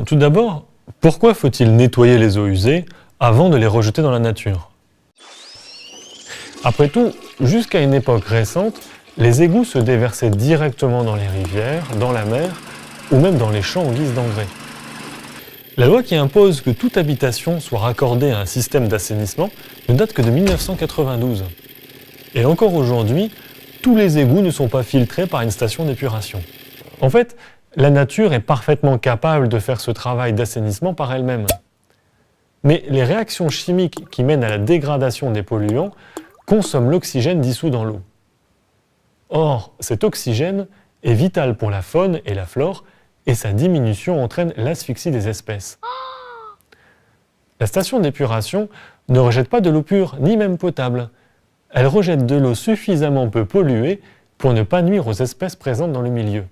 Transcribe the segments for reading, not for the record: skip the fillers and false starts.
Tout d'abord, pourquoi faut-il nettoyer les eaux usées avant de les rejeter dans la nature? Après tout, jusqu'à une époque récente, les égouts se déversaient directement dans les rivières, dans la mer ou même dans les champs en guise d'engrais. La loi qui impose que toute habitation soit raccordée à un système d'assainissement ne date que de 1992. Et encore aujourd'hui, tous les égouts ne sont pas filtrés par une station d'épuration. En fait, la nature est parfaitement capable de faire ce travail d'assainissement par elle-même. Mais les réactions chimiques qui mènent à la dégradation des polluants consomment l'oxygène dissous dans l'eau. Or, cet oxygène est vital pour la faune et la flore, et sa diminution entraîne l'asphyxie des espèces. La station d'épuration ne rejette pas de l'eau pure, ni même potable. Elle rejette de l'eau suffisamment peu polluée pour ne pas nuire aux espèces présentes dans le milieu.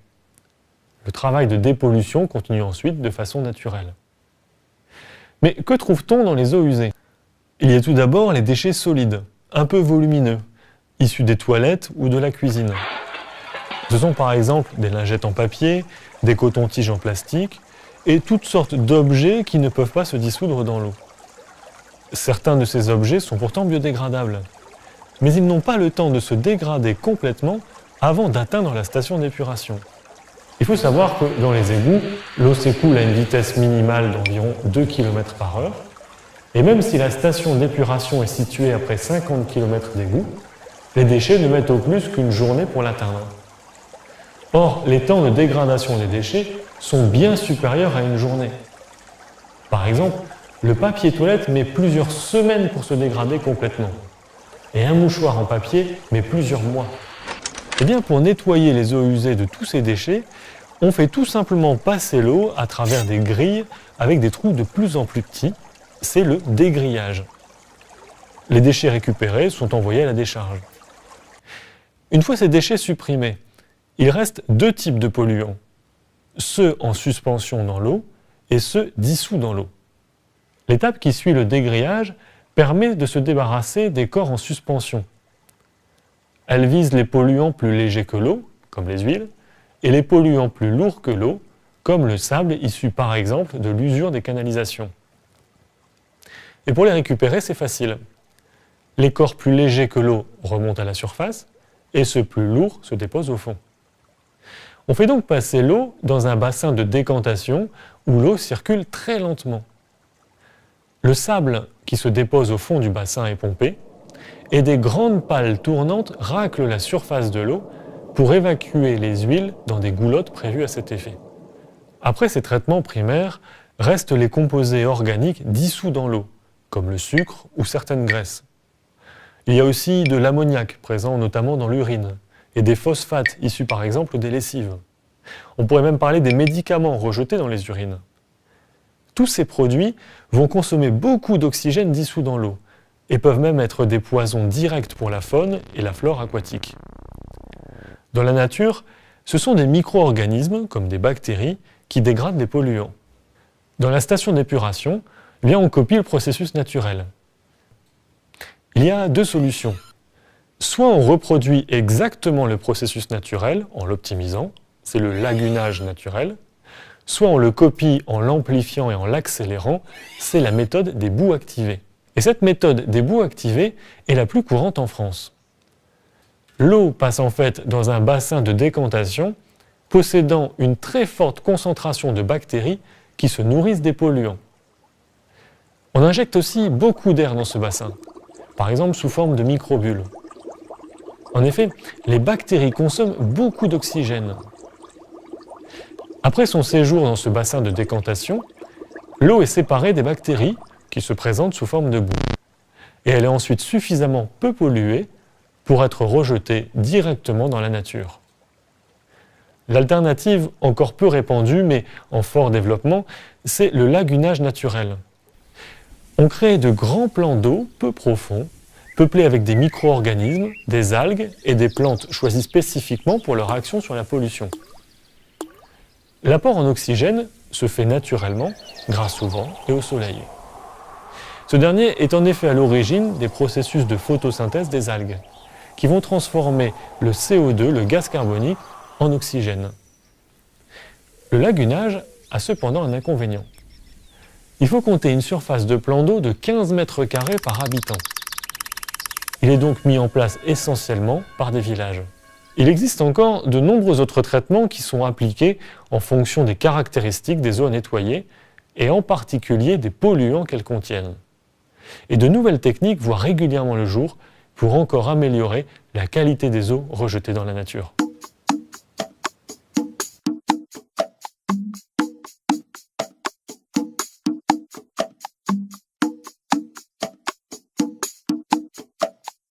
Le travail de dépollution continue ensuite de façon naturelle. Mais que trouve-t-on dans les eaux usées? Il y a tout d'abord les déchets solides, un peu volumineux, issus des toilettes ou de la cuisine. Ce sont par exemple des lingettes en papier, des cotons-tiges en plastique et toutes sortes d'objets qui ne peuvent pas se dissoudre dans l'eau. Certains de ces objets sont pourtant biodégradables, mais ils n'ont pas le temps de se dégrader complètement avant d'atteindre la station d'épuration. Il faut savoir que dans les égouts, l'eau s'écoule à une vitesse minimale d'environ 2 km/h, et même si la station d'épuration est située après 50 km d'égout, les déchets ne mettent au plus qu'une journée pour l'atteindre. Or, les temps de dégradation des déchets sont bien supérieurs à une journée. Par exemple, le papier toilette met plusieurs semaines pour se dégrader complètement, et un mouchoir en papier met plusieurs mois. Eh bien, pour nettoyer les eaux usées de tous ces déchets, on fait tout simplement passer l'eau à travers des grilles avec des trous de plus en plus petits. C'est le dégrillage. Les déchets récupérés sont envoyés à la décharge. Une fois ces déchets supprimés, il reste deux types de polluants, ceux en suspension dans l'eau et ceux dissous dans l'eau. L'étape qui suit le dégrillage permet de se débarrasser des corps en suspension. Elle vise les polluants plus légers que l'eau, comme les huiles, et les polluants plus lourds que l'eau, comme le sable issu par exemple de l'usure des canalisations. Et pour les récupérer, c'est facile. Les corps plus légers que l'eau remontent à la surface, et ceux plus lourds se déposent au fond. On fait donc passer l'eau dans un bassin de décantation où l'eau circule très lentement. Le sable qui se dépose au fond du bassin est pompé, et des grandes pales tournantes raclent la surface de l'eau pour évacuer les huiles dans des goulottes prévues à cet effet. Après ces traitements primaires, restent les composés organiques dissous dans l'eau, comme le sucre ou certaines graisses. Il y a aussi de l'ammoniac présent notamment dans l'urine, et des phosphates issus par exemple des lessives. On pourrait même parler des médicaments rejetés dans les urines. Tous ces produits vont consommer beaucoup d'oxygène dissous dans l'eau, et peuvent même être des poisons directs pour la faune et la flore aquatique. Dans la nature, ce sont des micro-organismes, comme des bactéries, qui dégradent les polluants. Dans la station d'épuration, on copie le processus naturel. Il y a deux solutions. Soit on reproduit exactement le processus naturel en l'optimisant, c'est le lagunage naturel, soit on le copie en l'amplifiant et en l'accélérant, c'est la méthode des boues activées. Et cette méthode des boues activées est la plus courante en France. L'eau passe en fait dans un bassin de décantation possédant une très forte concentration de bactéries qui se nourrissent des polluants. On injecte aussi beaucoup d'air dans ce bassin, par exemple sous forme de microbules. En effet, les bactéries consomment beaucoup d'oxygène. Après son séjour dans ce bassin de décantation, l'eau est séparée des bactéries qui se présentent sous forme de boue. Et elle est ensuite suffisamment peu polluée pour être rejetée directement dans la nature. L'alternative, encore peu répandue mais en fort développement, c'est le lagunage naturel. On crée de grands plans d'eau peu profonds, peuplés avec des micro-organismes, des algues et des plantes choisies spécifiquement pour leur action sur la pollution. L'apport en oxygène se fait naturellement grâce au vent et au soleil. Ce dernier est en effet à l'origine des processus de photosynthèse des algues, qui vont transformer le CO2, le gaz carbonique, en oxygène. Le lagunage a cependant un inconvénient. Il faut compter une surface de plan d'eau de 15 mètres carrés par habitant. Il est donc mis en place essentiellement par des villages. Il existe encore de nombreux autres traitements qui sont appliqués en fonction des caractéristiques des eaux à nettoyer et en particulier des polluants qu'elles contiennent. Et de nouvelles techniques voient régulièrement le jour pour encore améliorer la qualité des eaux rejetées dans la nature.